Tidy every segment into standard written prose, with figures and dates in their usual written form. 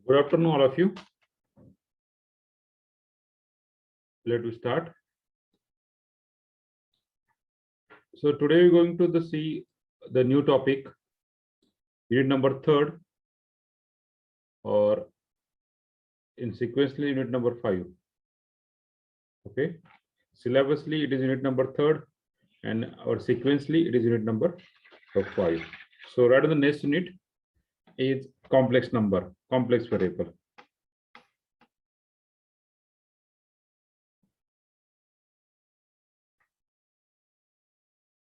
Good afternoon, all of you. Let us start. So today we're going to see the new topic, unit number 3rd, or in sequentially unit number 5. Okay, syllabusly it is unit number 3rd, and or sequentially it is unit number 5. So right on the next unit is complex number, complex variable.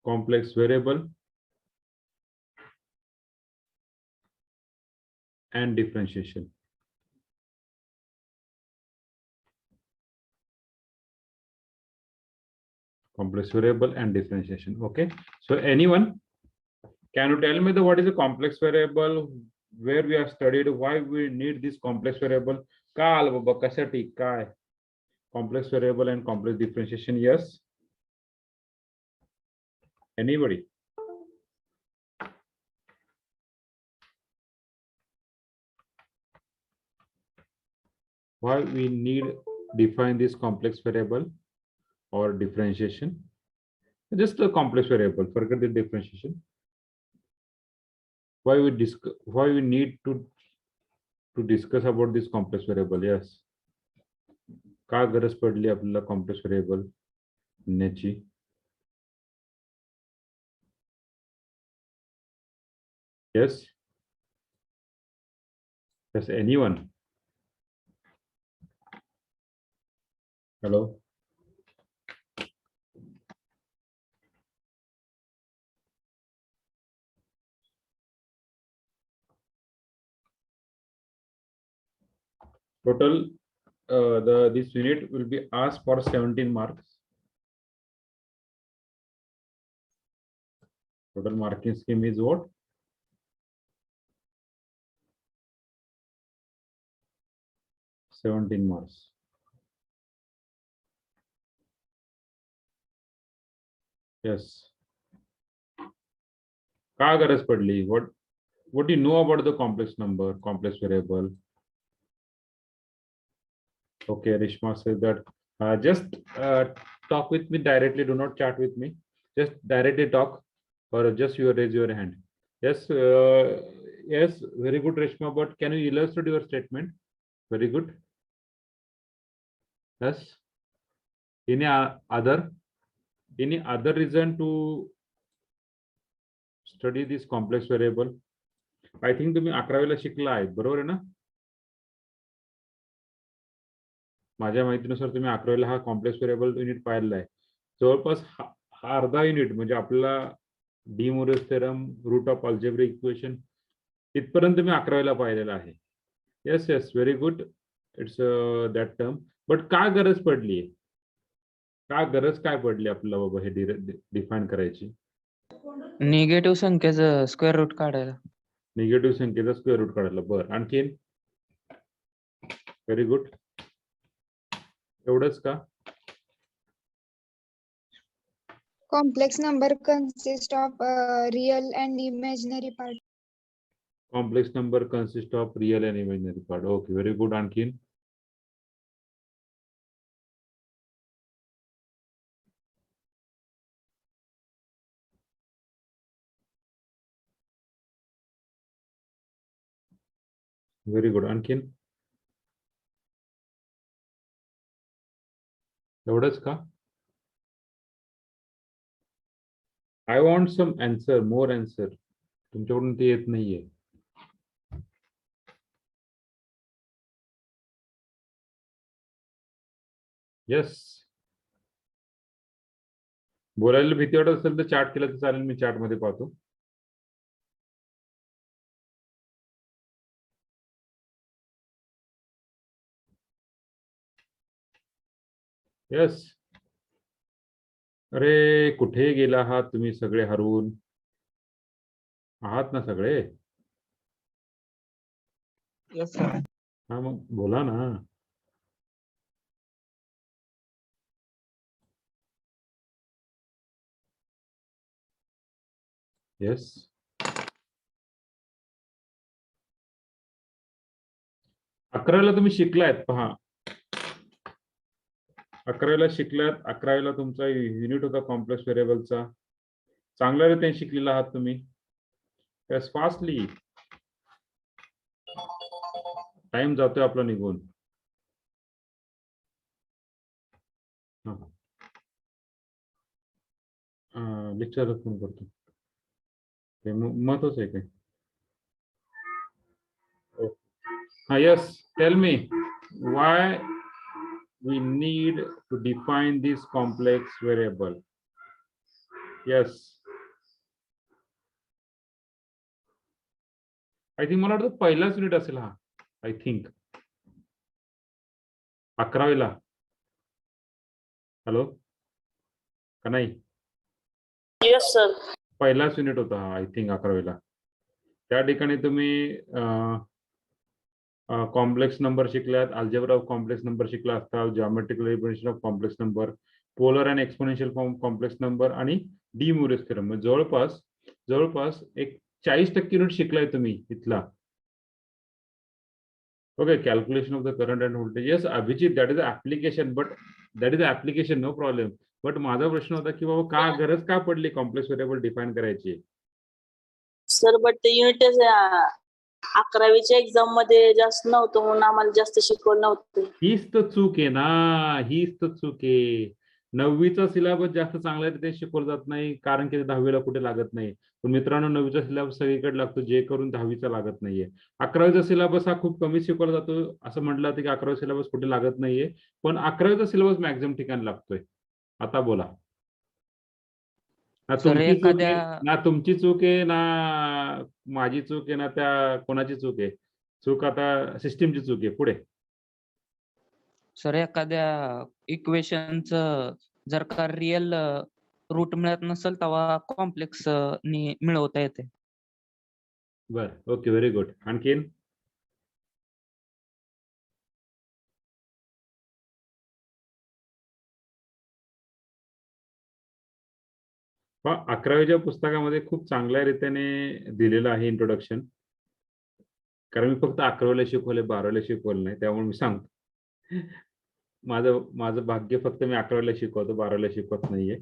Complex variable and differentiation. Complex variable and differentiation. Okay, so anyone, can you tell me what is a complex variable, where we have studied, why we need this complex variable? Complex variable and complex differentiation, yes? Anybody? Why we need define this complex variable or differentiation? Just a complex variable, forget the differentiation. Why we need to discuss about this complex variable? Yes. का गरज पडली आपल्याला complex variable नेची? Yes. Yes, anyone? Hello. Total this unit will be asked for 17 marks. Total marking scheme is what? 17 marks. Yes. का गरज पडली? What do you know about the complex number, complex variable? Okay, Rishma says that just talk with me directly. Do not chat with me. Just directly talk, or just you raise your hand. Yes, yes, very good, Rishma. But can you illustrate your statement? Very good. Yes. Any other reason to study this complex variable? I think तुम्ही 11वीला शिकला आहेत, बरोबर आहे ना? माझ्या माहितीनुसार तुम्ही 11वीला हा कॉम्प्लेक्स व्हेरिएबल युनिट पाहिलेला आहे. जवळपास हा अर्धा युनिट म्हणजे आपल्याला de Moivre's theorem, root of algebraic equation इथपर्यंत मी 11वीला पाहिलेला आहे. Yes yes, very good. It's that term. But का गरज पडली? का गरज काय पडली आपल्याला बाबा हे डिफाइन करायची? निगेटिव्ह संख्येचं स्क्वेअर रूट काढायला. निगेटिव्ह संख्येचा स्क्वेअर रूट काढायला. बरं, आणखीन? Very good. एवढंच का? Complex number consists of real and imaginary part. Complex number consists of real and imaginary part. Okay, very good. आणखीन? Very good. आणखीन? एवढंच का? I want some answer, more answer. तुमच्याकडून ते येत नाहीये. Yes. बोलायला भीती वाटत असेल तर चॅट केलं तर चालेल, मी चॅट मध्ये पाहतो. यस. अरे कुठे गेला आहात तुम्ही सगळे हरवून? आहात ना सगळे? Yes sir. हा मग बोला ना. येस. 11वीला तुम्ही शिकलायत पहा. 11वीला शिकलात. 11वीला तुमचा युनिट होता कॉम्प्लेक्स व्हेरिएबलचा. चांगल्या रीतीने शिकलेला आहात तुम्ही. त्यास फास्टली टाइम जातोय आपला निघून. लेक्चरला फोन करतो. ते महत्वाचं आहे काय? Yes, tell me why we need to define this complex variable. Yes, I think मला वाटतं पहिलाच युनिट असेल हा. I think 11वीला. हॅलो का नाही? Yes, sir. पहिलाच युनिट होता हा. आय थिंक 11वीला. त्या ठिकाणी तुम्ही कॉम्प्लेक्स नंबर शिकल्यात, अल्जेब्रा ऑफ कॉम्प्लेक्स नंबर शिकला असता, geometrical representation of complex number, polar and exponential form complex number आणि डी मोरिस थेरम. जवळपास एक 40% युनिट शिकलाय तुम्ही इथला. Okay, calculation of the current and voltage. Yes Abhijit, that is application, but that is application, no problem. But माझा प्रश्न होता की बाबा का गरज का पडली कॉम्प्लेक्स व्हेरिएबल डिफाईन करायची? सर बट ते युनिट 11वीच्या एक्झाम मध्ये जास्त नव्हतं म्हणून आम्हाला जास्त शिकवलं नव्हतं. हीच तर चूक आहे ना, हीच तर चूक आहे. 9वीचा सिलेबस जास्त चांगल्या रीतीने शिकवला जात नाही कारण की 10वीला कुठे लागत नाही. पण मित्रांनो 9वीचा सिलेबस सगळीकडे लागतो, जे करून 10वीचा लागत नाहीये. 11वीचा सिलेबस हा खूप कमी शिकवला जातो. असं म्हटलं जातं की 11वी सिलेबस कुठे लागत नाहीये, पण 11वीचा सिलेबस मॅक्झिमम ठिकाणी लागतोय. आता बोला. ना सर तुमची चूक आहे, एखाद्या ना तुमची चूक आहे, ना माझी चूक आहे, ना त्या कोणाची चूक आहे. चूक आता सिस्टीमची चूक आहे. पुढे सर एखाद्या इक्वेशनचं जर का रिअल रूट मिळत नसेल तेव्हा कॉम्प्लेक्स नी मिळवता येते. बर, ओके, व्हेरी गुड. आणखीन पहा 11वीच्या पुस्तकामध्ये खूप चांगल्या रीतीने दिलेलं आहे इंट्रोडक्शन. कारण मी फक्त 11वीला शिकवले, 12वीला शिकवलं नाही, त्यामुळे मी सांगतो. माझं भाग्य फक्त मी 11वीला शिकवतो, 12वीला शिकवत नाहीये.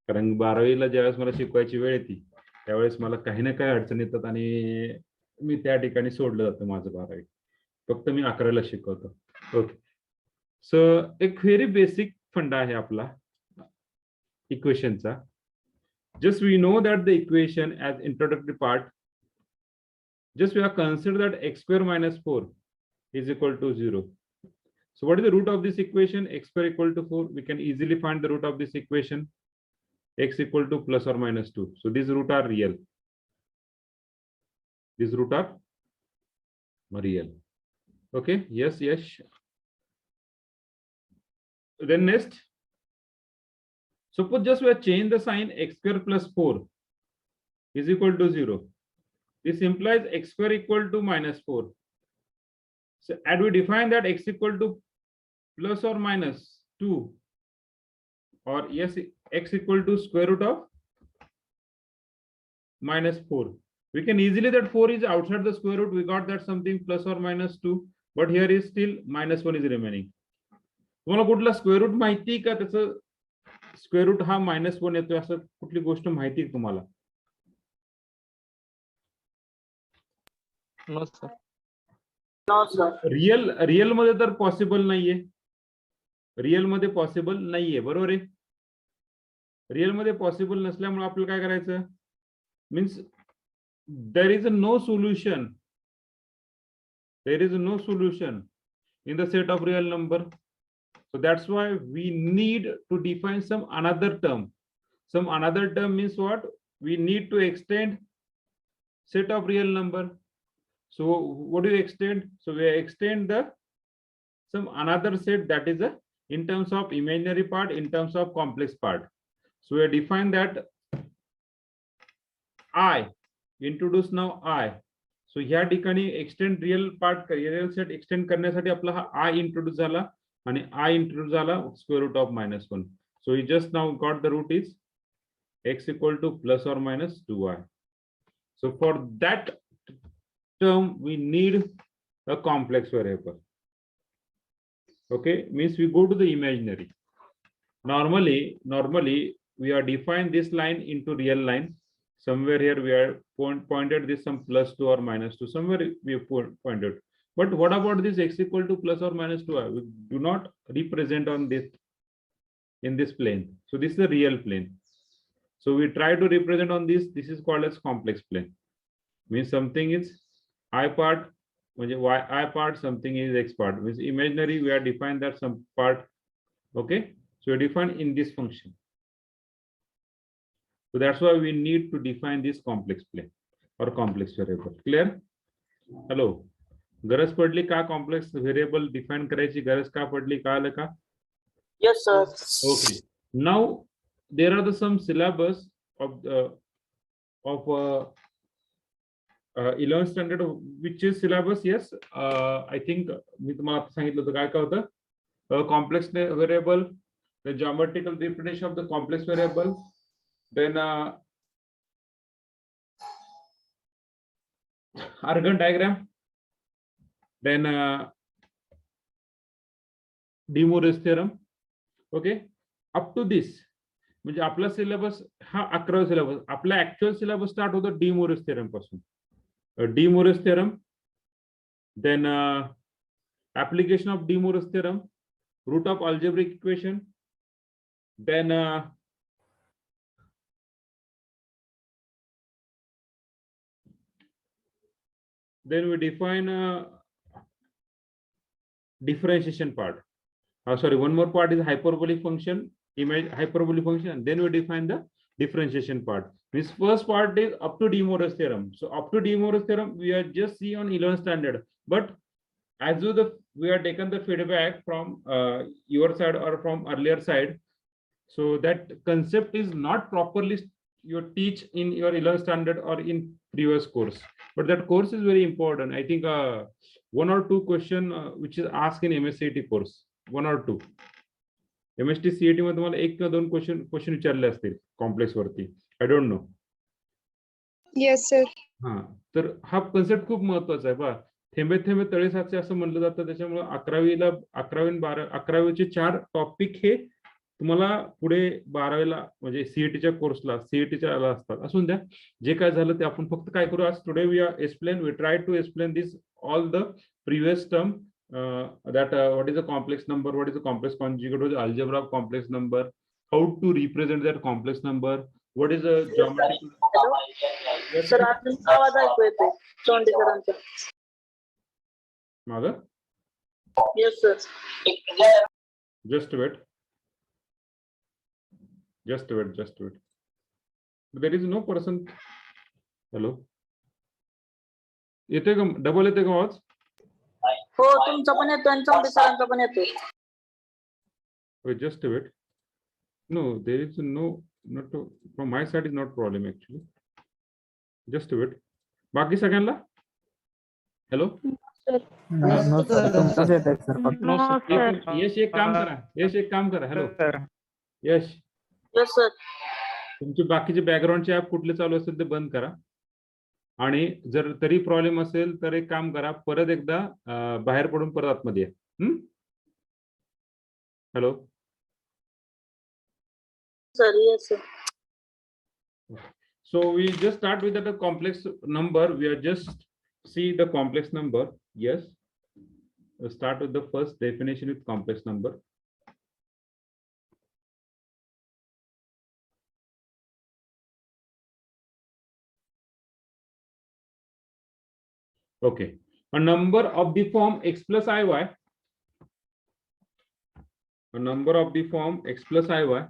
कारण 12वीला ज्यावेळेस मला शिकवायची वेळ येते त्यावेळेस मला काही ना काही अडचणी येतात आणि मी त्या ठिकाणी सोडलं जातं माझं 12वी. फक्त मी 11वीला शिकवतो. ओके, सो एक व्हेरी बेसिक फंडा आहे आपला इक्वेशनचा. Just we know that the equation as introductory part, just we have considered that x square minus 4 is equal to 0. So what is the root of this equation? X square equal to 4. We can easily find the root of this equation. X equal to plus or minus 2. So these root are real. These root are real. Okay, yes. Then next, suppose just we have changed the sign, x square plus 4 is equal to 0. This implies x square equal to minus 4. So and we define that x equal to plus or minus 2, or yes, x equal to square root of minus 4. We can easily that 4 is outside the square root. We got that something plus or minus 2, but here is still minus 1 is remaining. तुम्हाला कुठला square root माहिती का? त्याचं square root हा -1 येतोय असं कुठली गोष्ट माहिती आहे तुम्हाला? No sir. No sir. Real मध्ये तर पॉसिबल नाहीये. रिअल मध्ये पॉसिबल नाहीये, बरोबर आहे. रिअल मध्ये पॉसिबल नसल्यामुळे आपल्याला काय करायचं? Means there is no solution. There is no solution in the set of real number. So that's why we need to define some another term. Some another term means what? We need to extend set of real number. So what do you extend? So we extend the some another set that is in terms of imaginary part, in terms of complex part. So we define that I, introduce now I. So ह्या ठिकाणी extend real part, real set extend करण्यासाठी आपला हा I introduce झाला आणि I introduce झाला square root of -1. So we just now got the root is x equal to plus or minus 2y. So for that term we need a complex variable. Okay, means we go to the imaginary. Normally we are defined this line into real line. Somewhere here we are pointed this some +2 or -2. Somewhere we have pointed. But what about this x equal to +or -2? We do not represent on this in this plane. So this is the real plane. So we try to represent on this. This is called as complex plane. Means something is I part, y part, something is x part. Means imaginary we are defined that some part. Okay, so we define in this function. So that's why we need to define this complex plane or complex variable. Clear? Hello. गरज पडली का complex variable define करायची गरज का पडली कळालं का? Yes, sir. Okay. Now there are some syllabus of 11th standard, which is syllabus. Yes, I think मी तुम्हाला आता सांगितलं होतं काय काय होतं. Complex variable, the geometrical representation of the complex variable, then Argand diagram, then De Moivre's theorem. Okay, up to this म्हणजे आपला syllabus हा 11वा सिलेबस. आपला ऍक्च्युअल सिलेबस स्टार्ट होतो De Moivre's theorem पासून. De Moivre's theorem, then application of De Moivre's theorem, root of algebraic equation, then we define differentiation part. Sorry, one more part is hyperbolic function, image hyperbolic function, and then we define the differentiation part. This first part is up to De Moivre's theorem. So up to De Moivre's theorem we are just see on 11th standard, but as we are taken the feedback from your side or from earlier side, so that concept is not properly you teach in your 11th standard or in previous course, but that course is very important. I think 1 or 2 question which is asked in MSCET course, 1 or 2. MST CET मध्ये तुम्हाला 1 किंवा 2 question विचारले असतील complex वरती. I don't know. Yes, sir. हा, तर हा concept खूप महत्वाचा आहे. पहा, थेंबे थेंबे तळे साचे असं म्हणलं जातं. त्याच्यामुळे 11वी आणि 11वीचे 4 टॉपिक हे तुम्हाला पुढे 12वीला म्हणजे सीईटीच्या कोर्सला सीईटीच्या असतात. असून द्या, जे काय झालं ते आपण फक्त काय करू आज today we try to explain this all the previous term, that what is a complex number, what is a complex conjugate, what is algebra of complex number, how to represent that complex number, what is a geometric. Hello. Sir, अजून आवाज ऐकू येतोय चोंडे सरांचा. मागं Yes, sir. just wait. There is no person. Hello. येते का double येते का आवाज? हो, तुमचा पण येतोय आणि चोंडे सरांचा पण येतोय. Wait, just wait. No, there is not from my side is not problem actually. Just wait. बाकी सगळ्यांना हॅलो. यश एक काम करा. हॅलो यश. Yes, sir. तुमचे बाकीचे बॅकग्राऊंडचे ऍप कुठले चालू असेल ते बंद करा. आणि जर तरी प्रॉब्लेम असेल तर एक काम करा, परत एकदा बाहेर पडून परत आतमध्ये या. Hello. Sir, yes, sir. So we just start with the complex number. We are just see the complex number. Yes. We'll start with the first definition with complex number. Okay. A number of the form x plus iy. A number of the form x plus iy.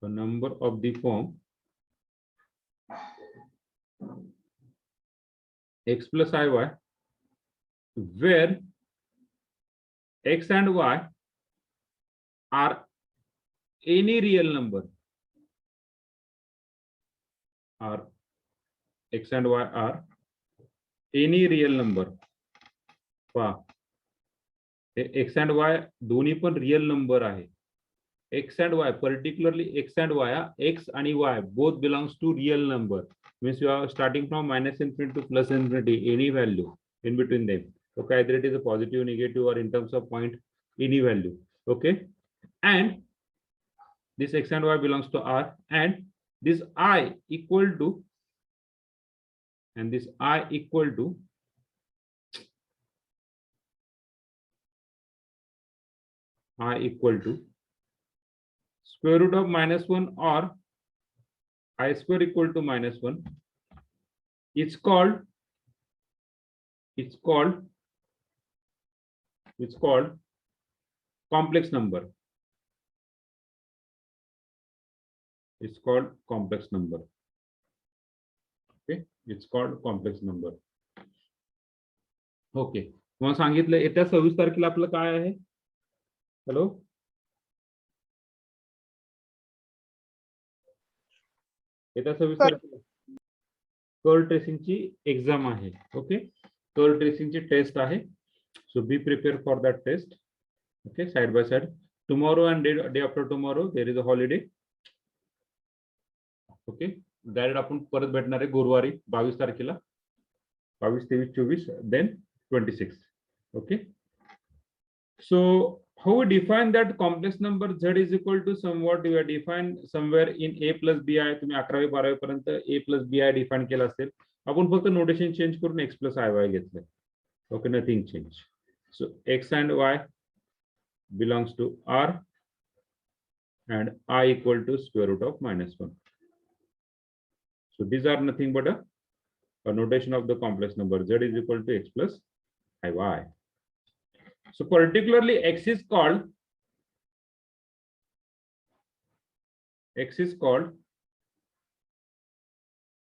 A number of the form x plus iy, where x and y are any real number. Are x and y are any real number. पहा, x and y दोन्ही पण real number आहे. x and y, particularly x and y, x and y both belongs to real number. Means you are starting from minus infinity to plus infinity, any value in between them. Okay, either it is a positive, negative, or in terms of point, any value. Okay, and this x and y belongs to R, and this I equal to, and this I equal to square root of -1 or I square equal to -1. It's called complex number. It's called complex number. Okay, it's called complex number. Okay, मग सांगितलं येत्या 26 तारखेला आपलं काय आहे? Hello, येत्या 26 तारखेला curve tracing ची exam आहे. ओके, कर्ल ट्रेसिंग ची टेस्ट आहे. So be prepare for that test. Okay, side by side. Tomorrow and day after tomorrow there is a holiday. Okay, direct आपण परत भेटणार आहे गुरुवारी 22 तारखेला. 22, 23, 24, then 26. Okay, so how we define that complex number z is equal to somewhat we are defined somewhere in a plus bi. तुम्ही 11वी 12वी पर्यंत a plus bi define केला असेल. आपण फक्त नोटेशन चेंज करून x plus iy घेतलं. Okay, nothing change. So x and y belongs to R and I equal to square root of -1. So these are nothing but a notation of the complex number. Z is equal to x plus iy. So particularly x is called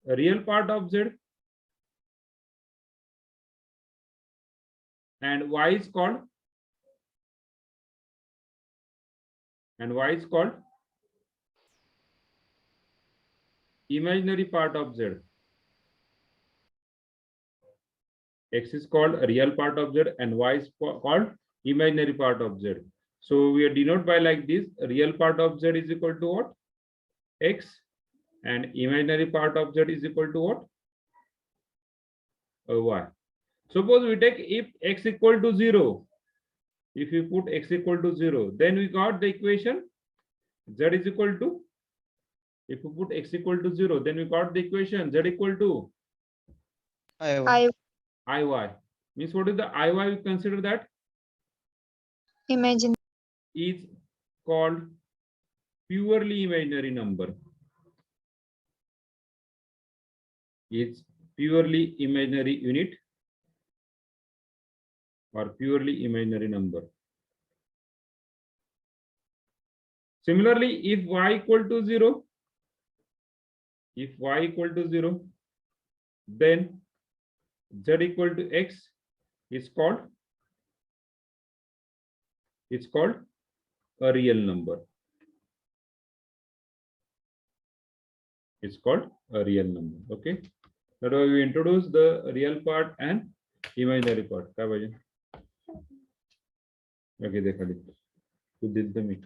a real part of z, and y is called imaginary part of z. X is called a real part of z and y is called imaginary part of z. So we are denote by like this: real part of z is equal to what? X, and imaginary part of z is equal to what? Y. Suppose we take if x equal to 0. If we put x equal to 0, then we got the equation z is equal to. If we put x equal to 0, then we got the equation z equal to iy. Means what is the iy? We consider that Imagine. is called purely imaginary number. It's purely imaginary unit or purely imaginary number. Similarly, if y equal to 0, then z equal to x is called a real number. It's called a real number. Okay, that way we introduce the real part and imaginary part. काय पाहिजे? Okay, देखा दे. तू did the meet.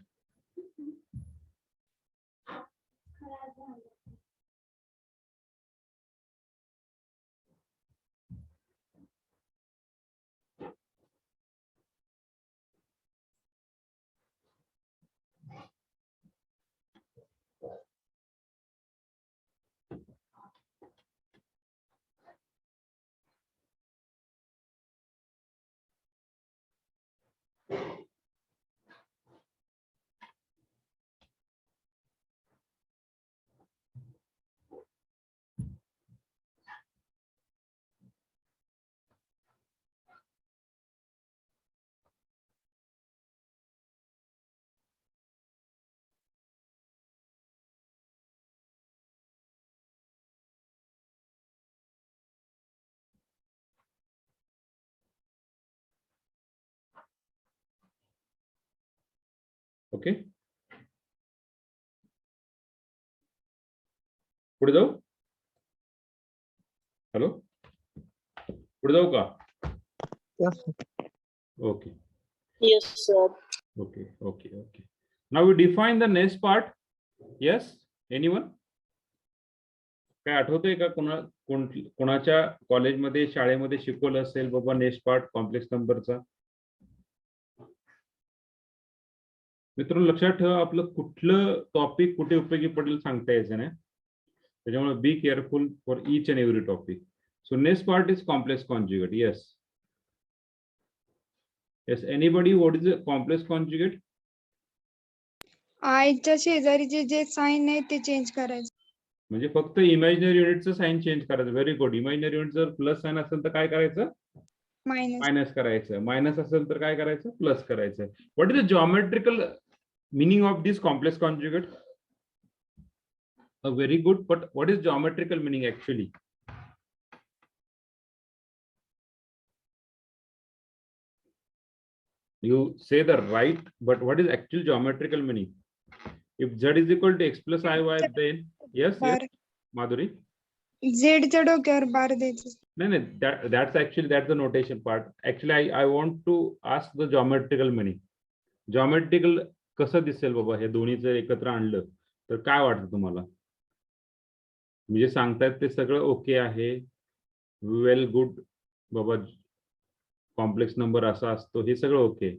Okay, पुढे जाऊ. Hello, पुढे जाऊ का? Okay Yes, sir. Okay okay okay. Now we define the next part. Yes, anyone? काय आठवतंय का कोणाच्या कॉलेजमध्ये शाळेमध्ये शिकवलं असेल बाबा नेक्स्ट पार्ट कॉम्प्लेक्स नंबरचा? मित्रांनो लक्षात ठेवा, आपलं कुठलं टॉपिक कुठे उपयोगी पडेल सांगता यायचं नाही, त्याच्यामुळे be careful for each and every topic. So next part is complex conjugate. Yes yes, anybody, what is a complex conjugate? आयच्या शेजारीचे जे साइन आहे ते चेंज करायचं. म्हणजे फक्त इमॅजिनरी युनिटचं साइन चेंज करायचं. Very good. इमॅजिनरी युनिट जर प्लस साइन असेल तर काय करायचं? मायनस. मायनस करायचं. मायनस असेल तर काय करायचं? प्लस करायचं. What is the geometrical meaning of this complex conjugate? Very good, but what is geometrical meaning actually? You say the right, but what is actual geometrical meaning? If z is equal to x plus iy, then yes, yes, Madhuri. Z च्या डोक्यावर बार द्यायचं. No, that's the notation part. Actually, I want to ask the geometrical meaning. Geometrical कसं दिसेल बाबा हे दोन्ही जर एकत्र आणलं तर काय वाटतं तुम्हाला? म्हणजे सांगतायत ते सगळं ओके आहे, वेल गुड बाबा, कॉम्प्लेक्स नंबर असा असतो, हे सगळं ओके.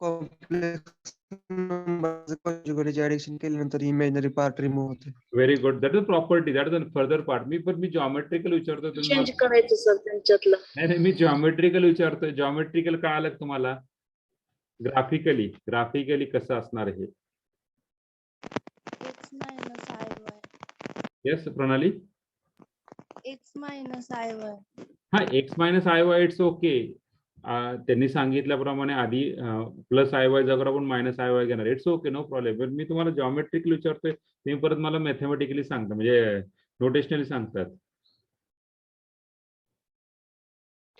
कॉम्प्लेक्स नंबरचं कॉन्जुगेटची ऍडिशन केल्यानंतर इमॅजिनरी पार्ट रिमूव्ह होते. Very good. That is property, that is a further part. Me geometrical विचारतोय चेंज तुम्ही. करायचं सर त्यांच्यातलं. नाही, मी जॉमेट्रिकल विचारतोय. जॉमेट्रिकल काय आलं तुम्हाला? ग्राफिकली कसं असणार हे? x minus iy. Yes Pranali. x minus iy. हा, x minus i y it's okay. त्यांनी सांगितल्याप्रमाणे आधी प्लस आय वाय जागर आपण मायनस आय वाय घेणार. It's okay, no problem. पण मी तुम्हाला जॉमेट्रिकली विचारतोय, तुम्ही परत मला मॅथमॅटिकली सांगता, म्हणजे नोटेशनली सांगतात.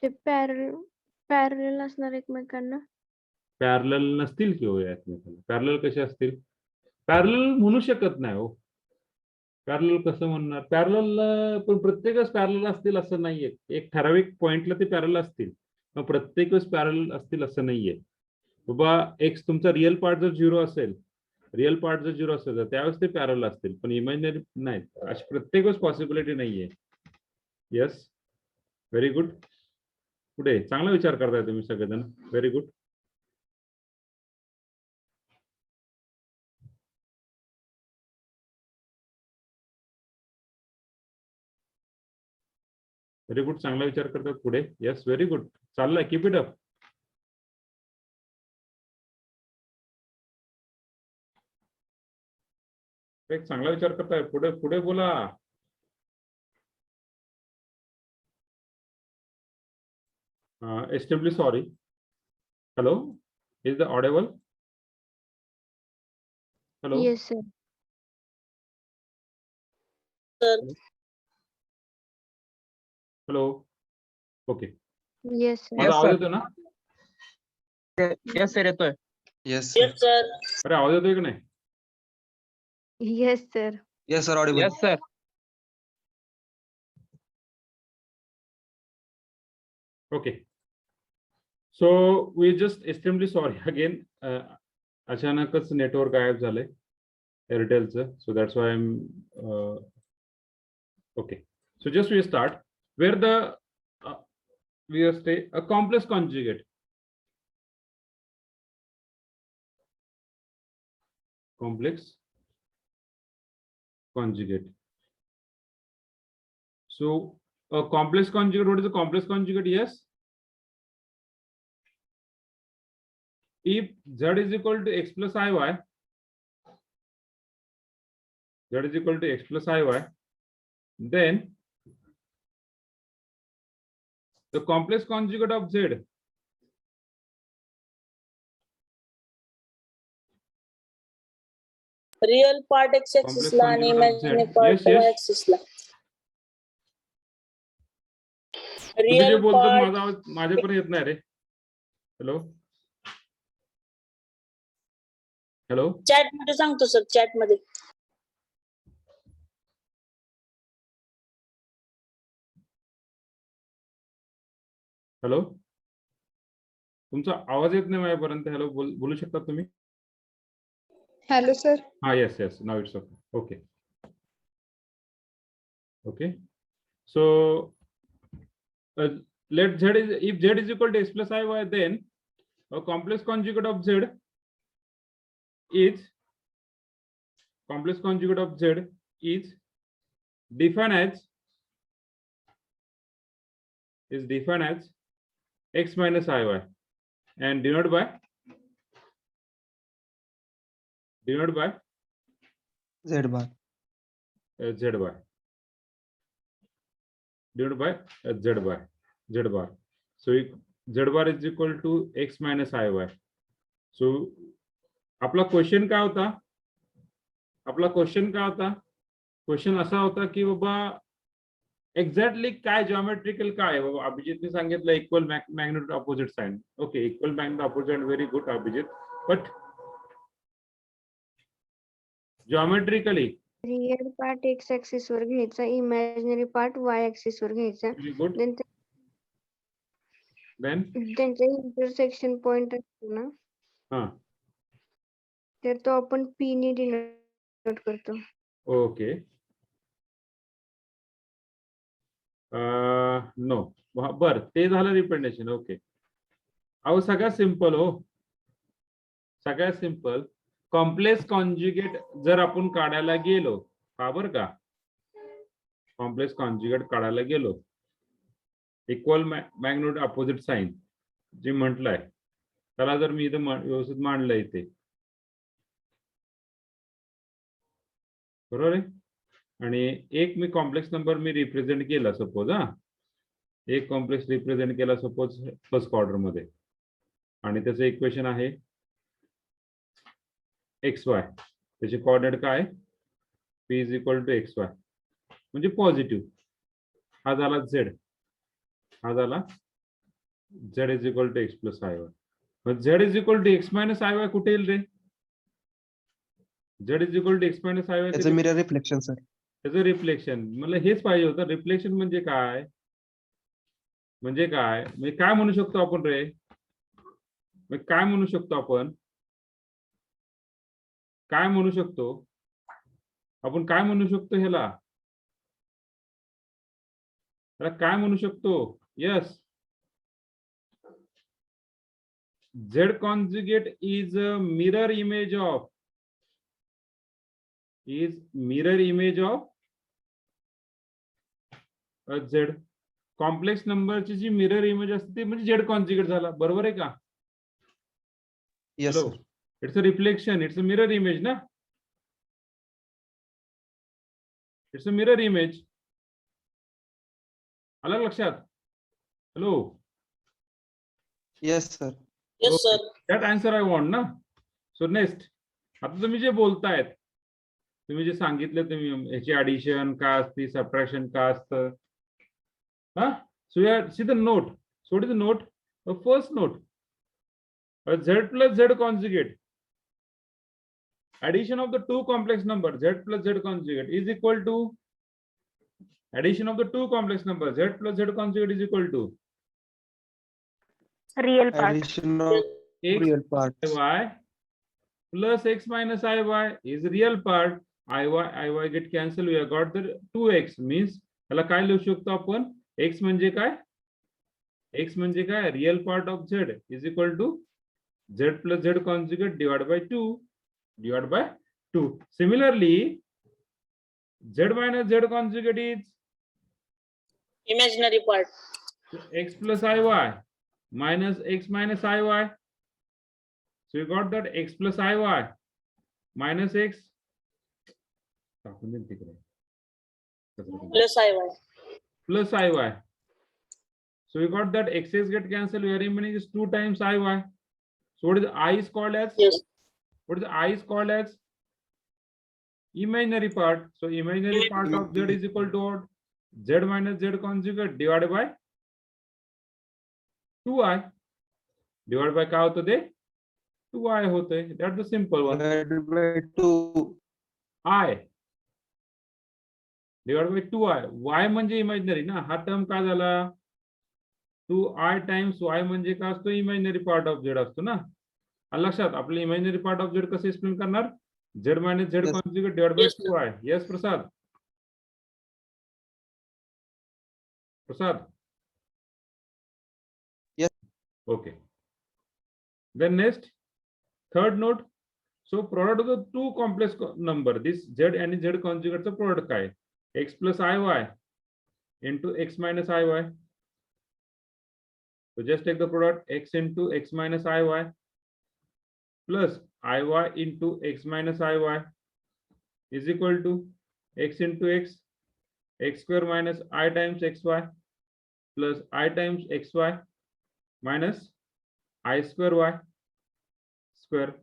ते पॅरल असणार एकमेकांना. पॅरलल नसतील किंवा एकमेकांना. पॅरलल कसे असतील? पॅरलल म्हणू शकत नाही हो. पॅरलल कसं म्हणणार? पॅरलल पण प्रत्येकच पॅरलल असतील असं नाहीये. एक ठराविक पॉइंटला ते पॅरलल असतील, मग प्रत्येक वेळेस पॅरलल असतील असं नाहीये. बाबा एक्स तुमचा रिअल पार्ट जर झिरो असेल, तर त्यावेळेस ते पॅरलल असतील, पण इमॅजिनरी नाही. अशी प्रत्येक वेळेस पॉसिबिलिटी नाहीये. Yes, very good. पुढे चांगला विचार करताय तुम्ही सगळेजण. Very good. व्हेरी गुड, चांगला विचार करतात पुढे. Yes, very good. चाललंय, कीप इट अप. एक चांगला विचार करताय. पुढे पुढे बोला. extremely sorry. Hello, is the audible? Hello. Yes sir. तर Hello. Okay. Yes sir. माझा Yes, आवाज sir. येतो ना? येस सर येतोय. Yes yes sir. अरे आवाज येतोय की नाही? Yes sir. Yes sir Audible. Yes sir. Okay. So we just extremely sorry again. अचानकच नेटवर्क गायब झालंय एअरटेलचं. So that's why I'm okay. So just we start where the we stay a complex conjugate. Complex conjugate. So a complex conjugate, what is a complex conjugate? Yes. If z is equal to x plus iy, z is equal to x plus iy, then the complex conjugate of z real part x axis ला आणि imaginary part y axis ला. तुम्ही जे real बोलतात part माझा आवाज माझ्यापर्यंत येत नाही रे. Hello hello. चॅट मध्ये सांगतो सर, चॅट मध्ये. हॅलो. तुमचा आवाज येत नाही माझ्यापर्यंत. हॅलो, बोलू शकता तुम्ही? Hello, sir. Ah, yes, now it's okay. Okay. So let z is, if z is equal to x plus iy, then a complex conjugate of z is defined as x minus iy and denoted by Z bar. z bar. Divided by z bar. So z bar is equal to x minus iy. So आपला question काय होता? Question असा होता की बाबा exactly काय geometrical काय आहे बाबा. अभिजितने सांगितलं equal magnitude opposite sign. Okay, equal magnitude opposite, very good Abhijit. But geometrically real part x axis वर घ्यायचा, इमॅजिनरी पार्ट वाय ऍक्सिस वर घ्यायचा. Very good. Then देन त्यांचा इंटरसेक्शन पॉइंट असतो ना, हा, तर तो आपण पी ने डिनोट करतो. ओके. नो, बर, ते झालं रिप्रेझेंटेशन. ओके. अहो सगळ्यात सिंपल हो, सगळ्यात सिंपल कॉम्प्लेक्स कॉन्जुगेट जर आपण काढायला गेलो, का बरं का, कॉम्प्लेक्स कॉन्जुगेट काढायला गेलो, इक्वल मॅग्निट्यूड अपोजिट साइन जे म्हटलंय त्याला जर मी इथं व्यवस्थित मांडलं इथे, बरोबर आहे, आणि एक मी कॉम्प्लेक्स नंबर मी रिप्रेझेंट केला सपोज, एक कॉम्प्लेक्स रिप्रेझेंट केला सपोज फर्स्ट क्वाड्र मध्ये, आणि त्याचं इक्वेशन आहे एक्स वाय. त्याचे कोऑर्डिनेट काय, p is equal to x y, म्हणजे पॉझिटिव्ह. हा झाला झेड, हा झाला z is equal to x plus i y. मग z is equal to x minus i y कुठे येईल रे? Z is equal to x minus i y त्याचं मिरर रिफ्लेक्शन सर. त्याचं रिफ्लेक्शन. मला हेच पाहिजे होतं. रिफ्लेक्शन म्हणजे काय, म्हणजे काय म्हणू शकतो आपण रे? काय म्हणू शकतो आपण? काय म्हणू शकतो आपण? काय म्हणू शकतो ह्याला? काय म्हणू शकतो? Yes, Z conjugate is a mirror image of Z. Complex नंबरची जी मिरर इमेज असते ती म्हणजे Z कॉन्जुगेट झाला. बरोबर आहे का? Yes hello, sir. It's a reflection, it's a mirror image ना, इट्स अ मिरर इमेज. आलं लक्षात? Hello, yes sir. Yes sir. That answer I want ना. सो नेक्स्ट, आता तुम्ही जे बोलतायत, तुम्ही जे सांगितलं, तुम्ही ह्याची ऍडिशन का असते, सबट्रॅक्शन का असतं, हा. सो या see the note. So what is the note? First note, Z plus Z conjugate, addition of the two complex numbers Z plus Z conjugate is equal to addition of the two complex numbers Z plus Z conjugate is equal to real part. Addition of x real parts. y plus x minus iy is real part. iy get cancelled. We have got the 2x means याला काय लिहू शकतो आपण? x म्हणजे काय? x म्हणजे काय? Real part of z is equal to Z plus Z conjugate divided by 2. Similarly, Z minus Z conjugate is imaginary part. x plus iy minus x minus iy. So you got that x plus iy minus x plus i Y. plus iy. So you got that x's get cancelled. We are remaining is 2 times iy. So what is I is called as? Yes. What is I is called as? Imaginary part. So imaginary part of Z is equal to what? Z minus Z conjugate divided by 2i. Divided by क्या होतं ते? 2i होते. That's the simple one. Divided by 2. I divided by 2i. Y म्हणजे imaginary ना. हा term काय झाला? 2i times y म्हणजे काय असतो इमॅजिनरी पार्ट ऑफ z असतो ना. आलं लक्षात आपलं इमॅजिनरी पार्ट ऑफ z कसं एक्सप्लेन करणार z minus z Yes. Conjugate divide by Yes, sir. 2i. Yes Prasad. Prasad. Yes. Okay. Then next, third note. So product of the two complex number, this z and z conjugate चा product काय? X plus iy into x minus iy. So just take the product x into x minus iy plus iy into x minus iy is equal to x into x, x square minus I times xy plus I times xy minus I square y square.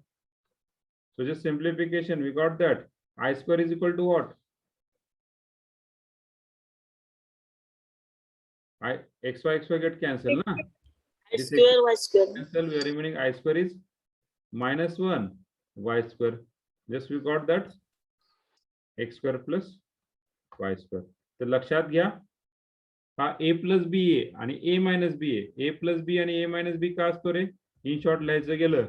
So just simplification, we got that I square is equal to what? Xy get cancelled, na? I This square, y square. cancel, we are remaining I square is minus 1 y square. Just we got that x square plus y square. तर लक्षात घ्या हा a plus b आहे आणि a minus b आहे. a plus b आणि a minus b का असतो रे? इन शॉर्ट लिहायचं गेलं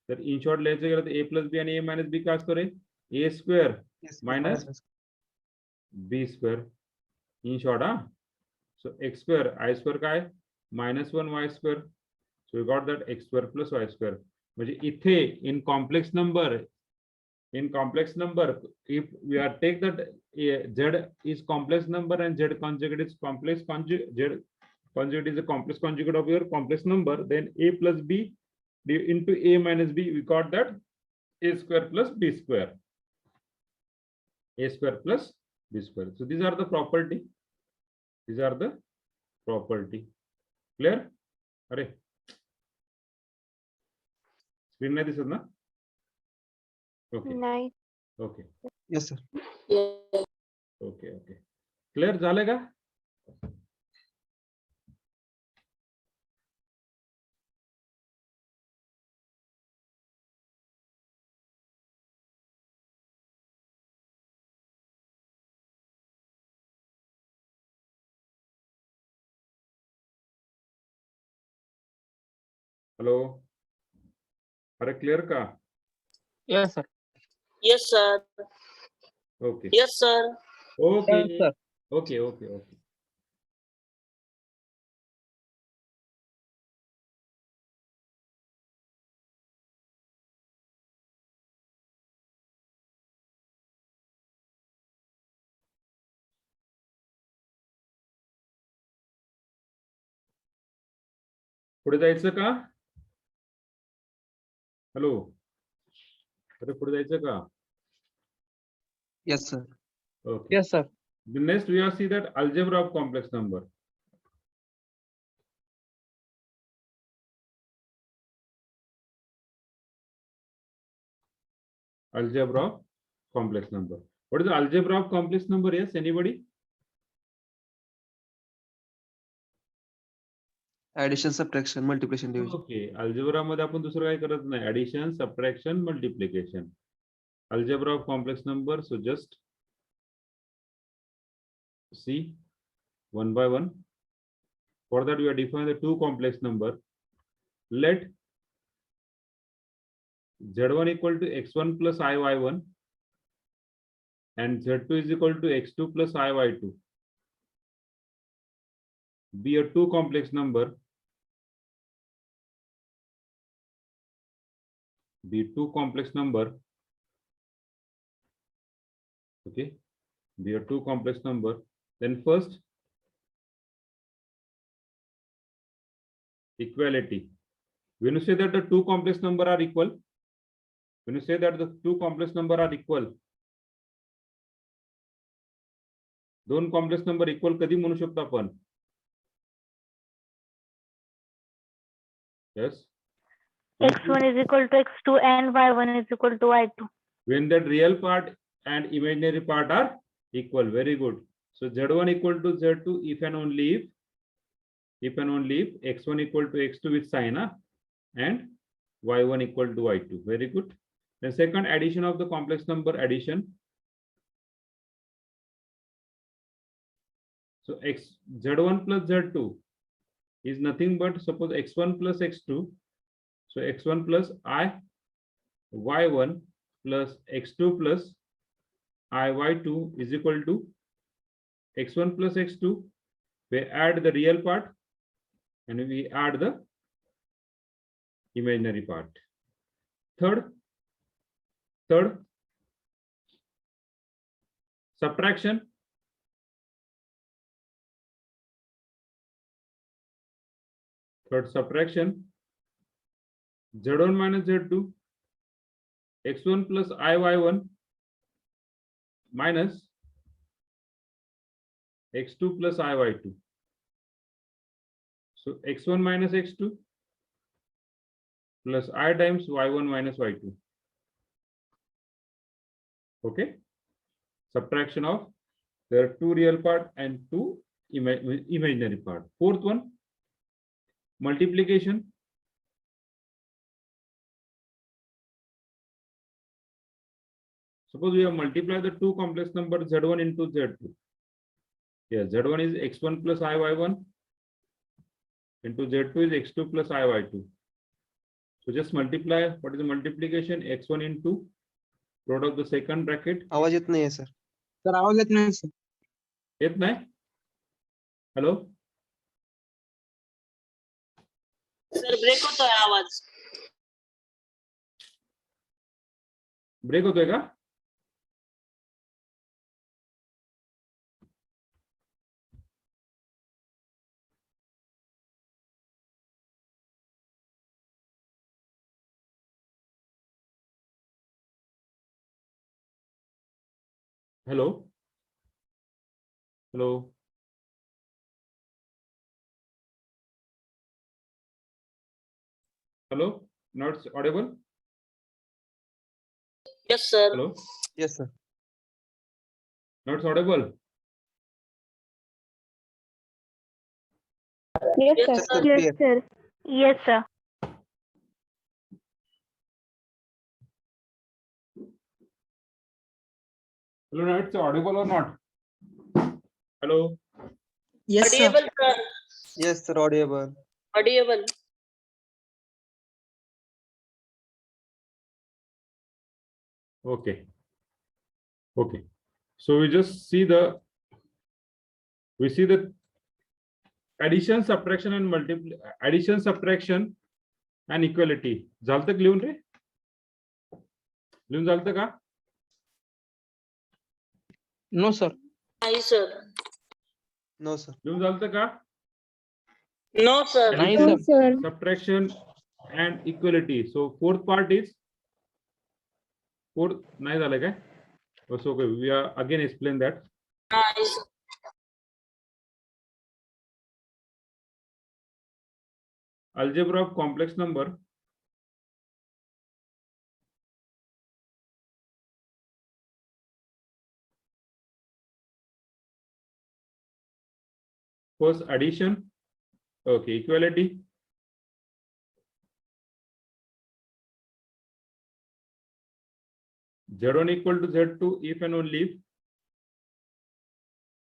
तर इन शॉर्ट लिहायचं गेलं तर a plus b आणि a minus b का असतो रे? a square Yes. minus b square in short, huh? So x square I square काय minus 1 y square. So we got that x square plus y square. म्हणजे इथे in complex number, if we are take that z is complex number and z conjugate is complex conjugate, z conjugate is a complex conjugate of your complex number, then a plus b into a minus b, we got that a square plus b square. A square plus b square. So these are the property. These are the property. Clear? अरे screen नाही दिसत ना? Okay नाही. Okay Yes, sir. Yeah. Okay okay clear झालं का? Hello अरे clear का? Yes, sir. Yes, sir. Okay Yes, sir. Okay Yes, sir. Okay okay okay पुढे जायचं का? हॅलो अरे पुढे जायचं का? Yes, sir. Okay. Yes, sir. The next we are see that algebra of complex number. Algebra of complex number. What is the algebra of complex number? Yes, anybody? Addition, subtraction, multiplication, division. Okay. Algebra मध्ये आपण दुसरं काही करत नाही. Addition, subtraction, multiplication. Algebra of complex number. So just see one by one. For that we are defining the two complex number. Let z1 equal to x1 plus iy1 and z2 is equal to x2 plus iy2 be a two complex number. Be two complex number. Okay. Be a two complex number. Then first equality. When you say that the two complex number are equal, when you say that the two complex number are equal, दोन complex number equal कधी म्हणू शकतो आपण? Yes. x1 is equal to x2 and y1 is equal to y2. When that real part and imaginary part are equal. Very good. So z1 equal to z2 if and only if x1 equal to x2 with sign and y1 equal to y2. Very good. The second addition of the complex number addition. So z1 plus z2 is nothing but suppose x1 plus x2. So x1 plus I y1 plus x2 plus I y2 is equal to x1 plus x2. We add the real part and we add the imaginary part. Third, subtraction. Third subtraction, z1 minus z2, x1 plus iy1 minus x2 plus iy2. So x1 minus x2 plus I times y1 minus y2. Okay. Subtraction of, there are two real part and two imaginary part. Fourth one, multiplication. Suppose we have multiplied the two complex numbers z1 into z2. Yeah, z1 is x1 plus iy1 into z2 is x2 plus iy2. So just multiply. What is the multiplication? x1 into product of the second bracket. आवाज येत नाहीये sir. Sir आवाज येत नाही sir. येत नाही? Hello, sir break होतोय आवाज. ब्रेक होतोय का? Hello, hello. Hello, not audible. Yes, sir. Hello, Yes sir. not audible. Yes, Yes, sir. sir. Yes, Clear. sir. Yes, sir. Hello, now it's audible or not? Hello, Yes, sir. Audible, sir. Yes sir, audible. Audible. okay, okay. So we just see the addition, subtraction and addition, subtraction and equality. झालतं का लिहून रे? लिहून झालतं का? No, sir. नाही sir. No sir. लिहून झालतं का? No, sir. नाही Addition, No, sir. subtraction and equality. So fourth part is fourth नाही झालं काय? So okay, we are again explain that. नाही sir. Algebra of complex number. First addition. Okay, equality. Z1 equal to Z2 if and only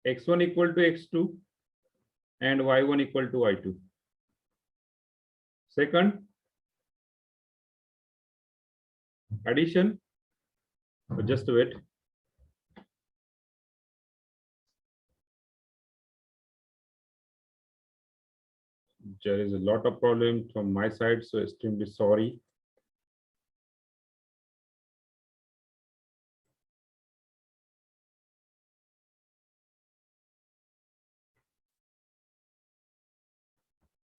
if x1 equal to x2 and y1 equal to y2. Second, addition. Just wait. There is a lot of problem from my side, so extremely sorry.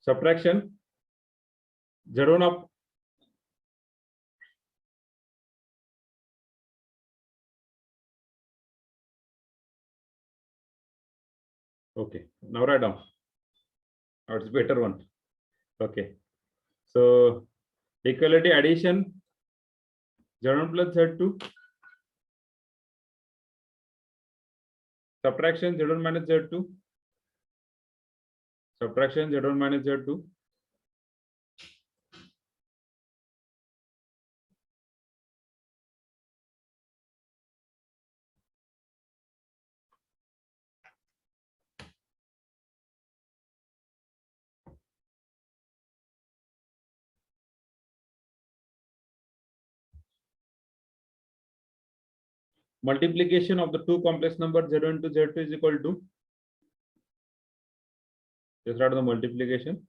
Subtraction. Z1 of okay, now write down. Now it's better one. Okay, so equality addition Z1 plus Z2, subtraction Z1 minus Z2, subtraction Z1 minus Z2, multiplication of the two complex numbers z1 into z2 is equal to, just write the multiplication.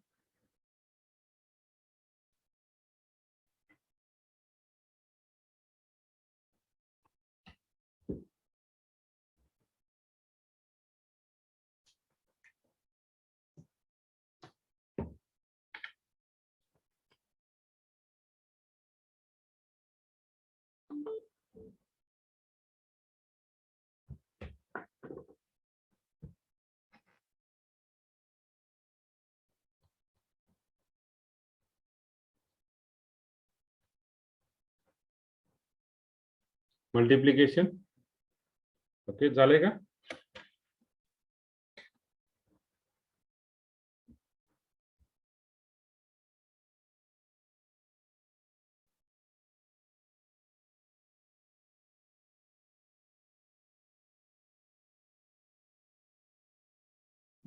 Multiplication. Okay, झाले का?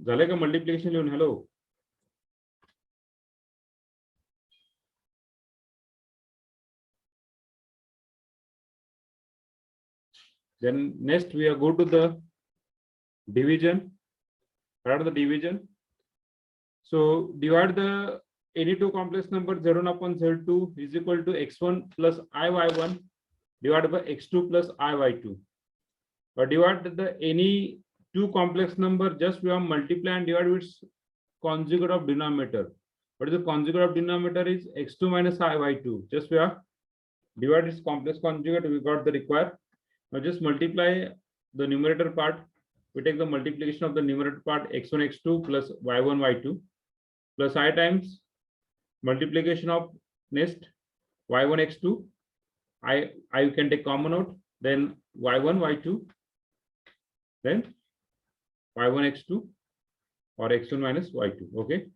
झाले का multiplication लिहून? Hello, then next we are go to the division. What are the division? So divide the any two complex number z1 upon z2 is equal to x1 plus iy1 divided by x2 plus iy2. Or divide the any two complex number, just we have multiply and divide with conjugate of denominator. What is the conjugate of denominator? Is x2 minus iy2. Just we have divide its complex conjugate, we got the required. Now just multiply the numerator part. We take the multiplication of the numerator part x1 x2 plus y1 y2 plus I times multiplication of next y1 x2. I can take common out, then y1 y2, then y1 x2 or x1 minus y2. Okay,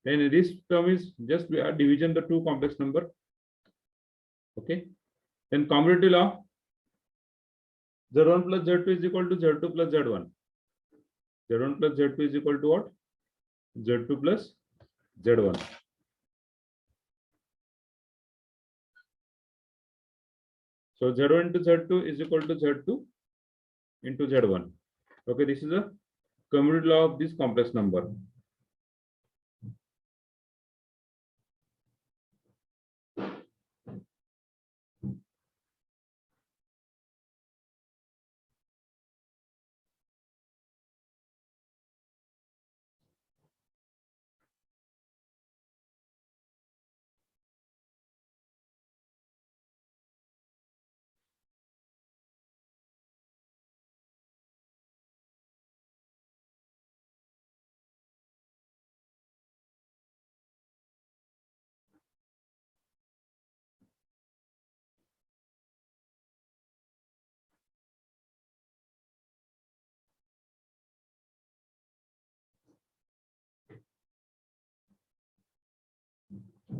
then this term is just we are division the two complex number. Okay, then commutative law, z1 plus z2 is equal to z2 plus z1. z1 plus z2 is equal to what? z2 plus z1. So z1 into z2 is equal to z2 into z1. Okay, this is a commutative law of this complex number.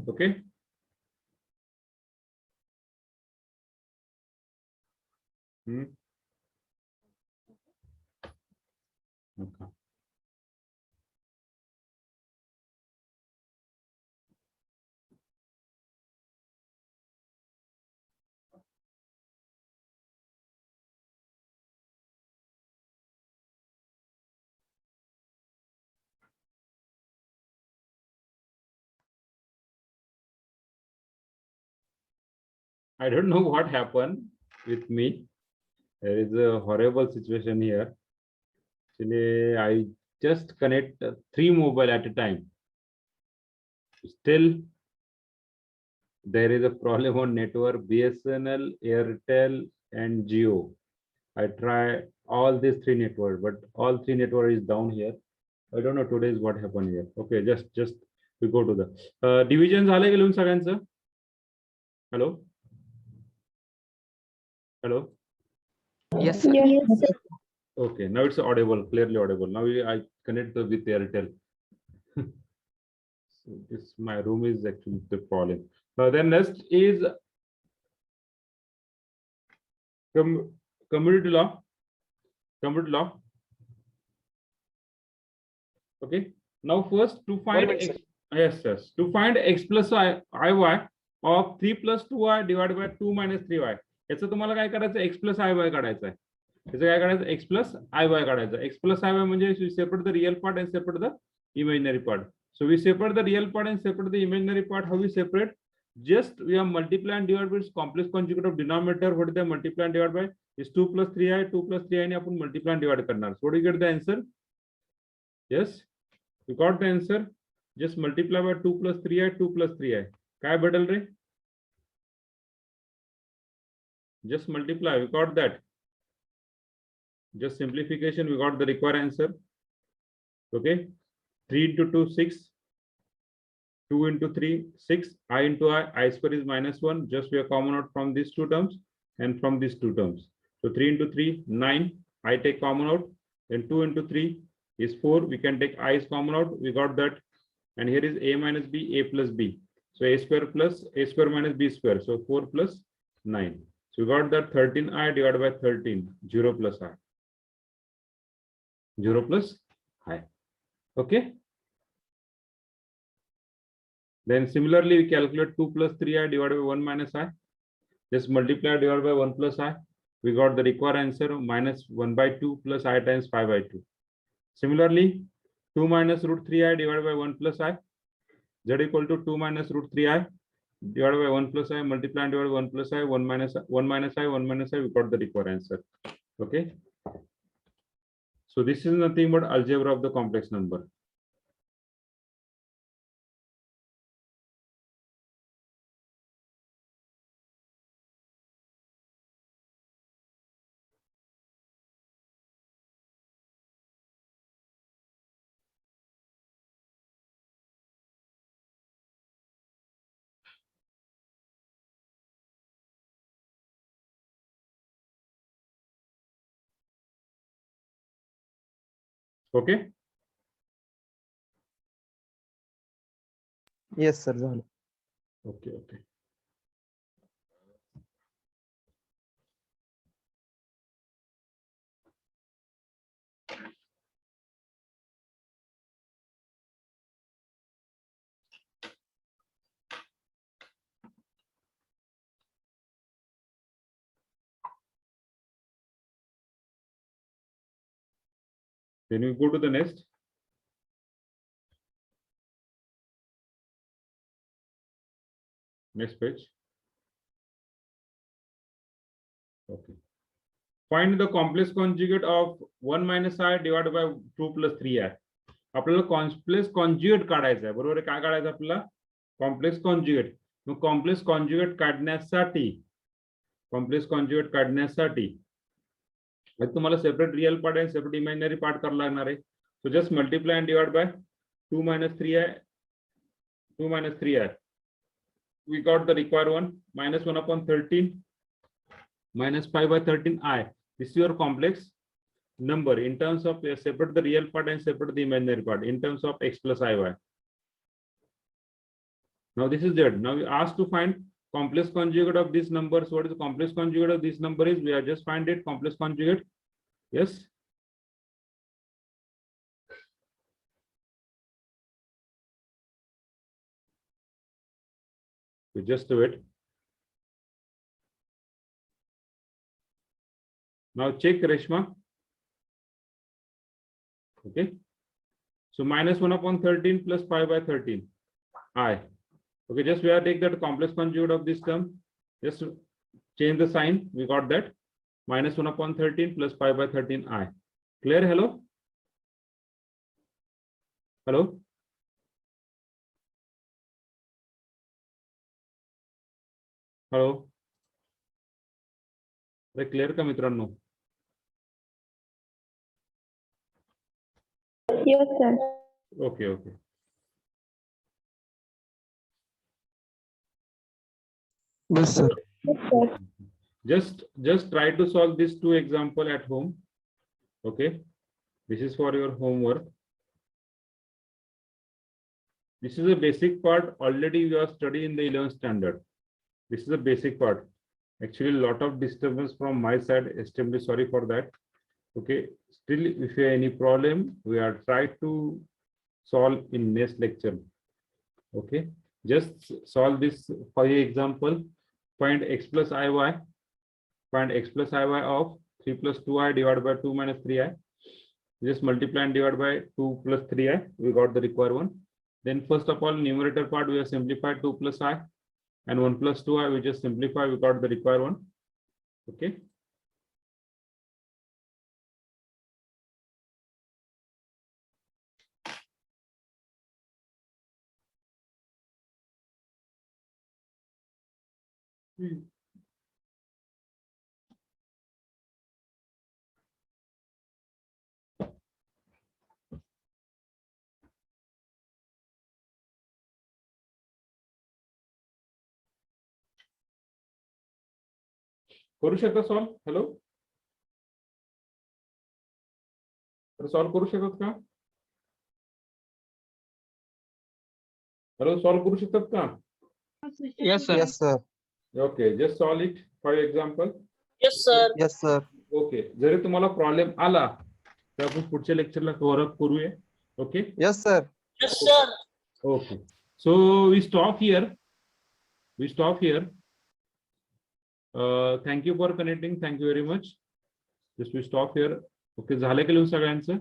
Okay. Okay. I don't know what happened with me. There is a horrible situation here. Actually, I just connect 3 mobile at a time. Still, there is a problem on network, BSNL, Airtel, and Jio. I try all these 3 networks, but all 3 network is down here. I don't know today is what happened here. Okay, just we go to the division. झाले का लिहून सगळ्यांचं? Hello. Hello. Yes, sir. Yes, sir. Okay, now it's audible, clearly audible. Now I connect with Airtel. So this my room is actually the problem. Then next is commutative law. Commutative law. Okay. Now first to find x, yes, to find x plus iy of 3 plus 2y divided by 2 minus 3y. याचं तुम्हाला काय करायचं, x plus iy काढायचं आहे. त्याचं काय काढायचं x plus i वाय काढायचं. x प्लस आय वाय म्हणजे separate the real part and separate the imaginary part. So we separate the real part and separate the imaginary part. How we separate? Just we have multiply and divide by its complex conjugate of denominator. What is the multiply and divide by? Is 2 plus 3i. 2 plus 3i ने आपण multiply and divide करणार. So what do you get the answer? Yes, we got the answer. Just multiply by 2 plus 3i. 2 plus 3i. काय बदल रे? Just multiply. We got that. Just simplification. We got the required answer. Okay. 3 into 2, 6. 2 into 3, 6. I into I square is -1. Just we are common out from these two terms and from these two terms. So 3 into 3, 9. I take common out. Then 2 into 3 is 4. We can take I is common out. We got that. And here is a minus b, a plus b. So a square minus b square. So 4 plus 9. So we got that 13i divided by 13. 0 plus I. 0 plus I. Okay. Then similarly, we calculate 2 plus 3i divided by 1 minus I. Just multiply divided by 1 plus I. We got the required answer minus 1 by 2 plus I times 5 by 2. Similarly, 2 minus root 3i divided by 1 plus I. Z equal to 2 minus root 3i divided by 1 plus I. Multiply and divide by 1 plus I. 1 minus I. 1 minus I. We got the required answer. Okay. So this is nothing but algebra of the complex number. Okay. Yes sir झालं. Okay. Okay. Then we go to the next. Next page. Okay. Find the complex conjugate of 1 minus I divided by 2 plus 3i. आपल्याला complex conjugate काढायचा आहे. बरोबर आहे. काय काढायचं आपल्याला? Complex conjugate. मग कॉम्प्लेक्स कॉन्ज्युगेट काढण्यासाठी तुम्हाला सेपरेट रियल पार्ट आणि सेपरेट इमॅजिनरी पार्ट करावं लागणार आहे. So just multiply and divide by 2 minus 3i. We got the required one. Minus 1 upon 13 minus 5 by 13i. This is your complex number in terms of separate the real part and separate the imaginary part in terms of x plus iy. Now this is z. Now we asked to find complex conjugate of these numbers. What is the complex conjugate of this number is? We have just find it complex conjugate. Yes. So just wait. Now check Reshma. Okay. So minus 1 upon 13 plus 5 by 13 I. Okay, just we have to take that complex conjugate of this term. Just change the sign. We got that. Minus 1 upon 13 plus 5 by 13 I. Clear? Hello? Hello? Hello? Clear का मित्रांनो? Yes, sir. Okay, okay. Yes sir. Just try to solve these two example at home. Okay, this is for your homework. This is a basic part. Already you are studying in the 11th standard. This is a basic part. Actually, a lot of disturbance from my side. Extremely sorry for that. Okay, still if you have any problem, we are trying to solve in next lecture. Okay, just solve this for example. Find x plus iy. Find x plus iy of 3 plus 2i divided by 2 minus 3i. Just multiply and divide by 2 plus 3i. We got the required one. Then first of all, numerator part we have simplified 2 plus I, and 1 plus 2i we just simplify. We got the required one. Okay. करू शकता solve? Hello, solve करू शकतात का? Hello, solve करू शकतात का? Yes, sir. Yes, sir. Okay, just solve it for example. Yes sir. Yes, sir. ओके, जरी तुम्हाला प्रॉब्लेम आला तर आपण पुढच्या लेक्चरला कव्हर अप करूया. Okay. Yes, sir. Yes sir. Okay, so we stop here. Thank you for connecting. Thank you very much. Just we stop here. Okay, झालं का लिहून सगळ्यांचं?